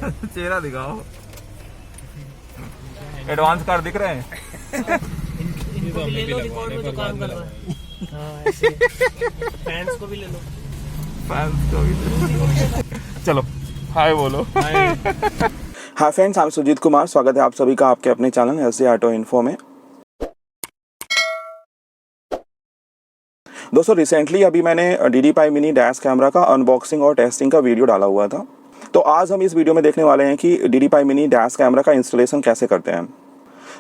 चेहरा दिखाओ। Advance car दिख रहे हैं। इनको भी ले लो, रिकॉर्ड में तो काम कर रहा है। हाँ, ऐसे फैंस को भी ले लो। फैंस को भी चलो हाय बोलो। हाय फ्रेंड्स, मैं सुजीत कुमार। स्वागत है आप सभी का आपके अपने चैनल एसजे ऑटो इन्फो में। दोस्तों, रिसेंटली अभी मैंने DD5 मिनी डैश कैमरा का अनबॉक्सिंग और टेस्टिंग का वीडियो डाला हुआ था। तो आज हम इस वीडियो में देखने वाले हैं कि DD5 मिनी डैश कैमरा का इंस्टॉलेशन कैसे करते हैं।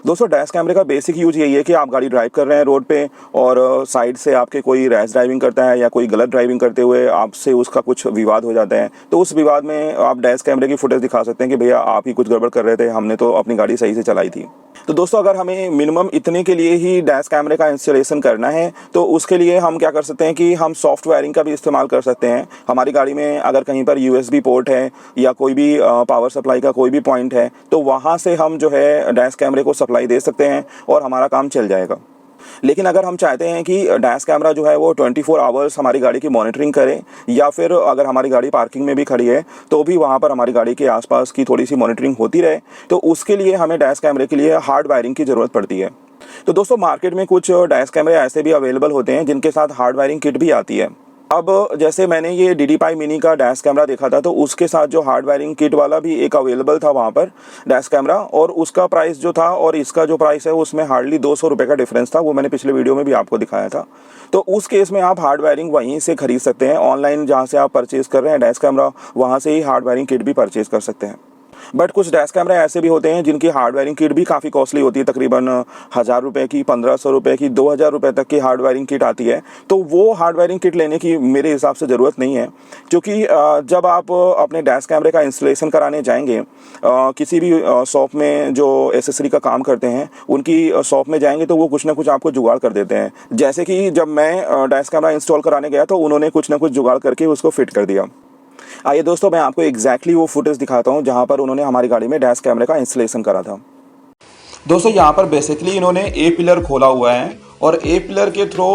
दोस्तों, डैश कैमरे का बेसिक यूज यही है कि आप गाड़ी ड्राइव कर रहे हैं रोड पे और साइड से आपके कोई रैश ड्राइविंग करता है या कोई गलत ड्राइविंग करते हुए आपसे उसका कुछ विवाद हो जाता है, तो उस विवाद में आप डैश कैमरे की फुटेज दिखा सकते हैं कि भैया आप ही कुछ गड़बड़ कर रहे थे, हमने तो अपनी गाड़ी सही से चलाई थी। तो दोस्तों, अगर हमें मिनिमम इतने के लिए ही डैश कैमरे का इंस्टॉलेशन करना है तो उसके लिए हम क्या कर सकते हैं कि हम सॉफ्ट वायरिंग का भी इस्तेमाल कर सकते हैं। हमारी गाड़ी में अगर कहीं पर USB पोर्ट है या कोई भी पावर सप्लाई का कोई भी पॉइंट है तो वहाँ से हम जो है डैश कैमरे को सप्लाई दे सकते हैं और हमारा काम चल जाएगा। लेकिन अगर हम चाहते हैं कि डैश कैमरा जो है वो 24 आवर्स हमारी गाड़ी की मॉनिटरिंग करे या फिर अगर हमारी गाड़ी पार्किंग में भी खड़ी है तो भी वहाँ पर हमारी गाड़ी के आसपास की थोड़ी सी मॉनिटरिंग होती रहे, तो उसके लिए हमें डैश कैमरे के लिए हार्ड वायरिंग की ज़रूरत पड़ती है। तो दोस्तों, मार्केट में कुछ डैश कैमरे ऐसे भी अवेलेबल होते हैं जिनके साथ हार्ड वायरिंग किट भी आती है। अब जैसे मैंने ये DD5 मिनी का डैश कैमरा देखा था तो उसके साथ जो हार्ड वायरिंग किट वाला भी एक अवेलेबल था वहाँ पर डैश कैमरा, और उसका प्राइस जो था और इसका जो प्राइस है उसमें हार्डली 200 रुपये का डिफरेंस था। वो मैंने पिछले वीडियो में भी आपको दिखाया था। तो उस केस में आप हार्ड वायरिंग वहीं से खरीद सकते हैं। ऑनलाइन जहाँ से आप परचेज़ कर रहे हैं डैश कैमरा, वहाँ से ही हार्ड वायरिंग किट भी परचेज़ कर सकते हैं। बट कुछ डैश कैमरे ऐसे भी होते हैं जिनकी हार्ड वायरिंग किट भी काफ़ी कॉस्टली होती है, तकरीबन 1000 रुपये की, 1500 रुपये की, 2000 रुपये तक की हार्ड वायरिंग किट आती है। तो वो हार्ड वायरिंग किट लेने की मेरे हिसाब से ज़रूरत नहीं है, क्योंकि जब आप अपने डैश कैमरे का इंस्टॉलेशन कराने जाएंगे किसी भी शॉप में जो एसेसरी का काम करते हैं उनकी शॉप में जाएंगे तो वो कुछ ना कुछ आपको जुगाड़ कर देते हैं। जैसे कि जब मैं डैश कैमरा इंस्टॉल कराने गया तो उन्होंने कुछ ना कुछ जुगाड़ करके उसको फिट कर दिया। आइए दोस्तों, मैं आपको एग्जैक्टली वो फुटेज दिखाता हूँ जहाँ पर उन्होंने हमारी गाड़ी में डैश कैमरे का इंस्टॉलेशन करा था। दोस्तों, यहाँ पर बेसिकली इन्होंने ए पिलर खोला हुआ है और ए पिलर के थ्रू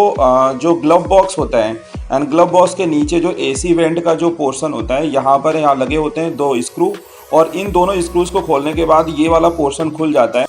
जो ग्लव बॉक्स होता है एंड ग्लव बॉक्स के नीचे जो AC वेंट का जो पोर्शन होता है यहाँ लगे होते हैं 2 स्क्रू, और इन दोनों स्क्रूज को खोलने के बाद ये वाला पोर्शन खुल जाता है।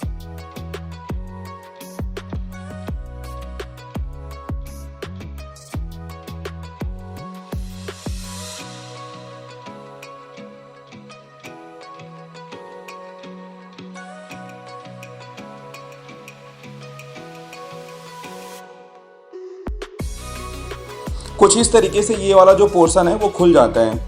कुछ इस तरीके से ये वाला जो पोर्शन है वो खुल जाता है।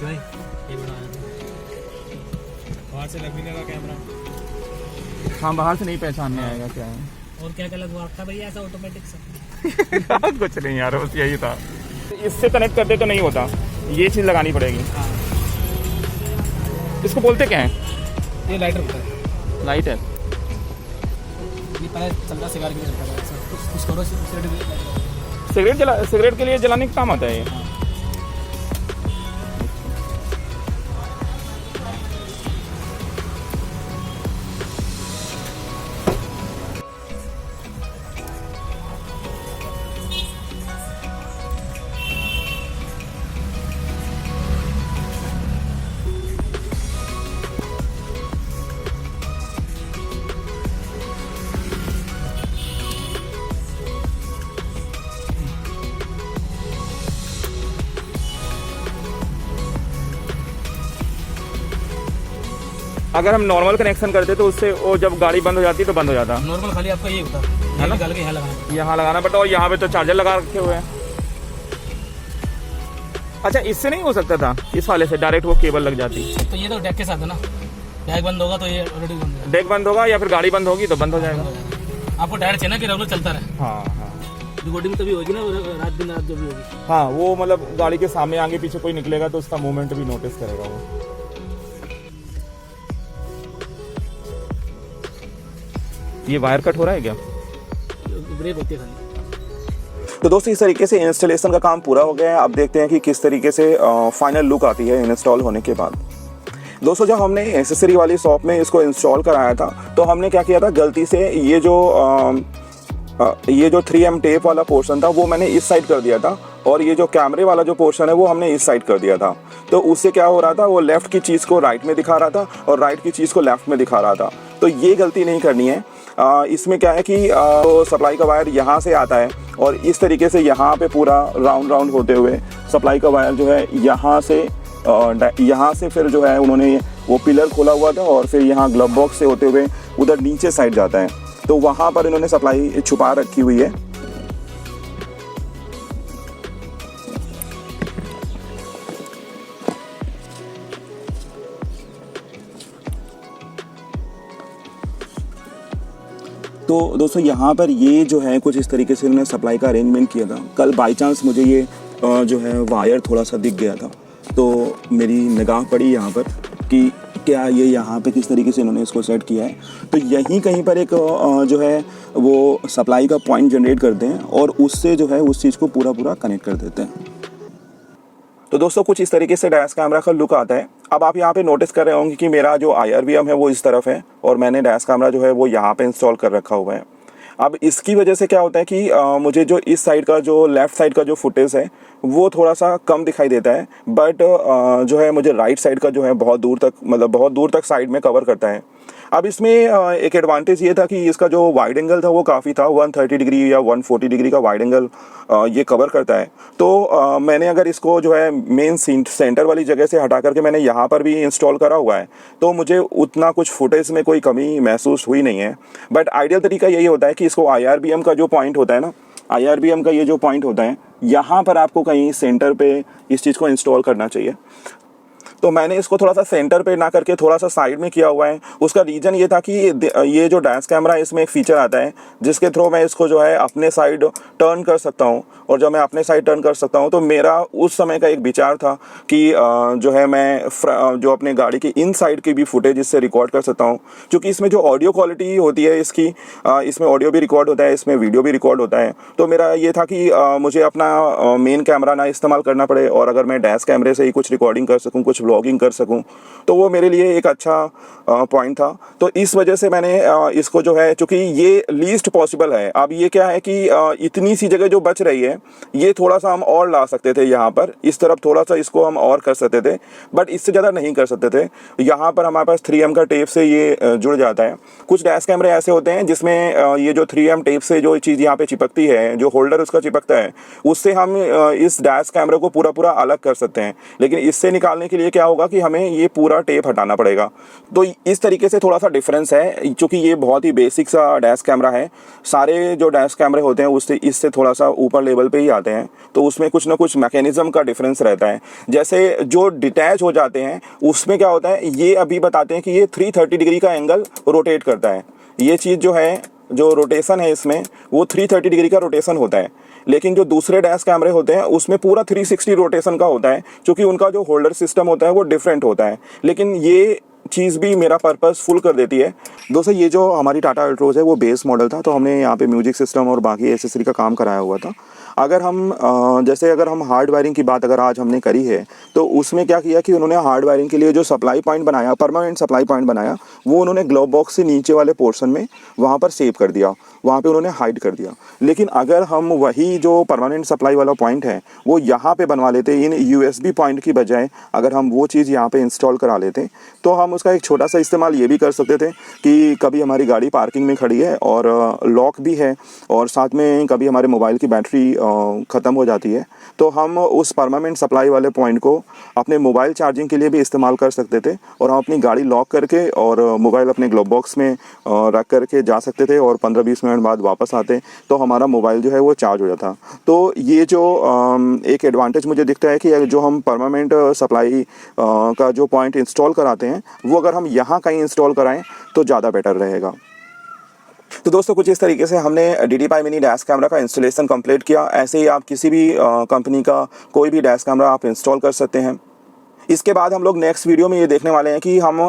ये बनाया बाहर से लग भी लगा कैमरा। हाँ, बाहर से नहीं पहचान में आएगा क्या है। और क्या क्या लगवा रखा भैया ऐसा ऑटोमेटिक सा? कुछ नहीं यार, बस यही था। इससे कनेक्ट करते तो नहीं होता, ये चीज़ लगानी पड़ेगी। इसको बोलते क्या है? ये लाइटर होता है। लाइट है। ये पहले चलता सिगार के लिए चलता है, कुछ करो सिगरेट के लिए जलाने का काम आता है ये। अगर हम नॉर्मल कनेक्शन करते तो उससे वो जब गाड़ी बंद हो जाती तो बंद हो जाता। नॉर्मल खाली आपका ये होता है ना, निकाल के यहाँ लगाना बट और यहाँ पे तो चार्जर लगा रखे हुए हैं। अच्छा, इससे नहीं हो सकता था? इस वाले से डायरेक्ट वो केबल लग जाती। तो ये तो डेक के साथ है ना, डेक बंद होगा तो ये ऑलरेडी बंद है। डेक बंद होगा या फिर गाड़ी बंद होगी तो बंद हो जाएगा। आपको डायरेक्ट चाहिए ना कि रेगुलर चलता रहे। हाँ। रिकॉर्डिंग तभी होगी ना, रात दिन रात जो भी होगी। हाँ, वो मतलब गाड़ी के सामने आगे पीछे कोई निकलेगा तो उसका मूवमेंट भी नोटिस करेगा वो। ये वायर कट हो रहा है क्या? ब्रेक होती है खाली। तो दोस्तों इस तरीके से इंस्टॉलेशन का काम पूरा हो गया है। अब देखते हैं कि किस तरीके से फाइनल लुक आती है इंस्टॉल होने के बाद। दोस्तों जब हमने एसेसरी वाली शॉप में इसको इंस्टॉल कराया था तो हमने क्या किया था, गलती से ये जो 3M टेप वाला पोर्शन था वो मैंने इस साइड कर दिया था, और ये जो कैमरे वाला जो पोर्शन है वो हमने इस साइड कर दिया था। तो उससे क्या हो रहा था, वो लेफ़्ट की चीज़ को राइट में दिखा रहा था और राइट की चीज़ को लेफ़्ट में दिखा रहा था। तो ये गलती नहीं करनी है। इसमें क्या है कि तो सप्लाई का वायर यहाँ से आता है और इस तरीके से यहाँ पे पूरा राउंड होते हुए सप्लाई का वायर जो है यहाँ से फिर जो है उन्होंने वो पिलर खोला हुआ था और फिर यहाँ ग्लव बॉक्स से होते हुए उधर नीचे साइड जाता है, तो वहाँ पर इन्होंने सप्लाई छुपा रखी हुई है। तो दोस्तों यहाँ पर ये जो है कुछ इस तरीके से इन्होंने सप्लाई का अरेंजमेंट किया था। कल बाई चांस मुझे ये जो है वायर थोड़ा सा दिख गया था, तो मेरी निगाह पड़ी यहाँ पर कि क्या ये यहाँ पे किस तरीके से इन्होंने इसको सेट किया है। तो यहीं कहीं पर एक जो है वो सप्लाई का पॉइंट जनरेट करते हैं और उससे जो है उस चीज़ को पूरा कनेक्ट कर देते हैं। तो दोस्तों कुछ इस तरीके से डैश कैमरा का लुक आता है। अब आप यहाँ पे नोटिस कर रहे होंगे कि मेरा जो IRVM है वो इस तरफ है और मैंने डैश कैमरा जो है वो यहाँ पे इंस्टॉल कर रखा हुआ है। अब इसकी वजह से क्या होता है कि मुझे जो इस साइड का जो लेफ़्ट साइड का जो फुटेज है वो थोड़ा सा कम दिखाई देता है, बट जो है मुझे राइट साइड का जो है बहुत दूर तक साइड में कवर करता है। अब इसमें एक एडवांटेज ये था कि इसका जो वाइड एंगल था वो काफ़ी था, 130 डिग्री या 140 डिग्री का वाइड एंगल ये कवर करता है। तो मैंने अगर इसको जो है मेन सेंटर वाली जगह से हटा करके मैंने यहाँ पर भी इंस्टॉल करा हुआ है, तो मुझे उतना कुछ फुटेज में कोई कमी महसूस हुई नहीं है। बट आइडियल तरीका यही होता है कि इसको IRBM का जो पॉइंट होता है ना, IRBM का ये जो पॉइंट होता है, यहाँ पर आपको कहीं सेंटर पे इस चीज़ को इंस्टॉल करना चाहिए। तो मैंने इसको थोड़ा सा सेंटर पे ना करके थोड़ा सा साइड में किया हुआ है। उसका रीज़न ये था कि ये जो डैश कैमरा है इसमें एक फ़ीचर आता है जिसके थ्रू मैं इसको जो है अपने साइड टर्न कर सकता हूँ, और जब मैं अपने साइड टर्न कर सकता हूँ तो मेरा उस समय का एक विचार था कि जो है मैं जो अपने गाड़ी की इन साइड की भी फुटेज इससे रिकॉर्ड कर सकता हूँ, क्योंकि इसमें जो ऑडियो क्वालिटी होती है इसकी, इसमें ऑडियो भी रिकॉर्ड होता है, इसमें वीडियो भी रिकॉर्ड होता है। तो मेरा ये था कि मुझे अपना मेन कैमरा ना इस्तेमाल करना पड़े और अगर मैं डैश कैमरे से ही कुछ रिकॉर्डिंग कर सकूँ, कुछ व्लॉगिंग कर सकूँ, तो वो मेरे लिए एक अच्छा पॉइंट था। तो इस वजह से मैंने इसको जो है, चूँकि ये लीस्ट पॉसिबल है, अब ये क्या है कि इतनी सी जगह जो बच रही है ये थोड़ा सा हम और ला सकते थे, यहाँ पर इस तरफ थोड़ा सा इसको हम और कर सकते थे, बट इससे ज़्यादा नहीं कर सकते थे। यहाँ पर हमारे पास 3M का टेप से ये जुड़ जाता है। कुछ डैश कैमरे ऐसे होते हैं जिसमें ये जो 3M टेप से जो चीज़ यहाँ पे चिपकती है, जो होल्डर उसका चिपकता है, उससे हम इस डैश कैमरे को पूरा अलग कर सकते हैं। लेकिन इससे निकालने के लिए क्या होगा कि हमें ये पूरा टेप हटाना पड़ेगा। तो इस तरीके से थोड़ा सा डिफरेंस है, क्योंकि ये बहुत ही बेसिक सा डैश कैमरा है। सारे जो डैश कैमरे होते हैं उससे इससे थोड़ा सा ऊपर लेवल पे ही आते हैं, तो उसमें कुछ ना कुछ मैकेनिज्म का डिफरेंस रहता है। जैसे जो डिटैच हो जाते हैं उसमें क्या होता है, ये अभी बताते हैं कि ये 330 डिग्री का एंगल रोटेट करता है। ये चीज़ जो है, जो रोटेशन है इसमें, वो 330 डिग्री का रोटेशन होता है। लेकिन जो दूसरे डैश कैमरे होते हैं उसमें पूरा 360 रोटेशन का होता है, क्योंकि उनका जो होल्डर सिस्टम होता है वो डिफरेंट होता है। लेकिन ये चीज़ भी मेरा पर्पस फुल कर देती है। दोस्तों ये जो हमारी टाटा अल्ट्रोज है वो बेस मॉडल था, तो हमने यहाँ पे म्यूजिक सिस्टम और बाकी एसेसरी का काम कराया हुआ था। अगर हम हार्ड वायरिंग की बात अगर आज हमने करी है, तो उसमें क्या किया कि उन्होंने हार्ड वायरिंग के लिए जो सप्लाई पॉइंट बनाया, परमानेंट सप्लाई पॉइंट बनाया, वो उन्होंने ग्लोव बॉक्स से नीचे वाले पोर्शन में वहाँ पर सेव कर दिया, वहाँ पे उन्होंने हाइड कर दिया। लेकिन अगर हम वही जो परमानेंट सप्लाई वाला पॉइंट है वो यहाँ पे बनवा लेते, इन USB पॉइंट की बजाय अगर हम वो चीज़ यहाँ पे इंस्टॉल करा लेते, तो हम उसका एक छोटा सा इस्तेमाल ये भी कर सकते थे कि कभी हमारी गाड़ी पार्किंग में खड़ी है और लॉक भी है, और साथ में कभी हमारे मोबाइल की बैटरी ख़त्म हो जाती है, तो हम उस परमानेंट सप्लाई वाले पॉइंट को अपने मोबाइल चार्जिंग के लिए भी इस्तेमाल कर सकते थे, और हम अपनी गाड़ी लॉक करके और मोबाइल अपने ग्लोव बॉक्स में रख करके जा सकते थे, और 15-20 मिनट बाद वापस आते तो हमारा मोबाइल जो है वो चार्ज हो जाता। तो ये जो एक एडवांटेज मुझे दिखता है कि जो हम परमानेंट सप्लाई का जो पॉइंट इंस्टॉल कराते हैं वो अगर हम यहाँ कहीं इंस्टॉल कराएं तो ज़्यादा बेटर रहेगा। तो दोस्तों कुछ इस तरीके से हमने DDPi मिनी डैश कैमरा का इंस्टॉलेशन कंप्लीट किया। ऐसे ही आप किसी भी कंपनी का कोई भी डैश कैमरा आप इंस्टॉल कर सकते हैं। इसके बाद हम लोग नेक्स्ट वीडियो में ये देखने वाले हैं कि हम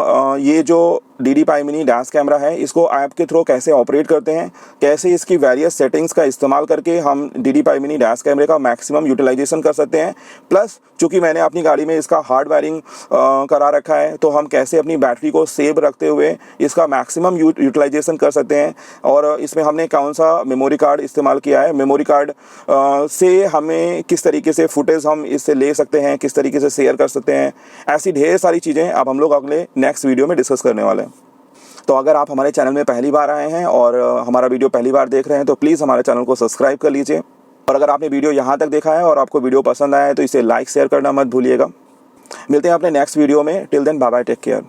ये जो DDPi मिनी डैश कैमरा है इसको ऐप के थ्रू कैसे ऑपरेट करते हैं, कैसे इसकी वेरियस सेटिंग्स का इस्तेमाल करके हम DDPi मिनी डैश कैमरे का मैक्सिमम यूटिलाइजेशन कर सकते हैं। प्लस चूँकि मैंने अपनी गाड़ी में इसका हार्ड वायरिंग करा रखा है, तो हम कैसे अपनी बैटरी को सेव रखते हुए इसका मैक्सिमम यूटिलाइजेशन कर सकते हैं। और इसमें हमने कौन सा मेमोरी कार्ड इस्तेमाल किया है, मेमोरी कार्ड से हमें किस तरीके से फुटेज हम इससे ले सकते हैं, किस तरीके से शेयर कर सकते हैं, ऐसी ढेर सारी चीज़ें अब हम लोग अगले नेक्स्ट वीडियो में डिस्कस करने वाले हैं। तो अगर आप हमारे चैनल में पहली बार आए हैं और हमारा वीडियो पहली बार देख रहे हैं तो प्लीज़ हमारे चैनल को सब्सक्राइब कर लीजिए। और अगर आपने वीडियो यहाँ तक देखा है और आपको वीडियो पसंद आया है तो इसे लाइक शेयर करना मत भूलिएगा। मिलते हैं अपने नेक्स्ट वीडियो में। Till then bye bye, take care.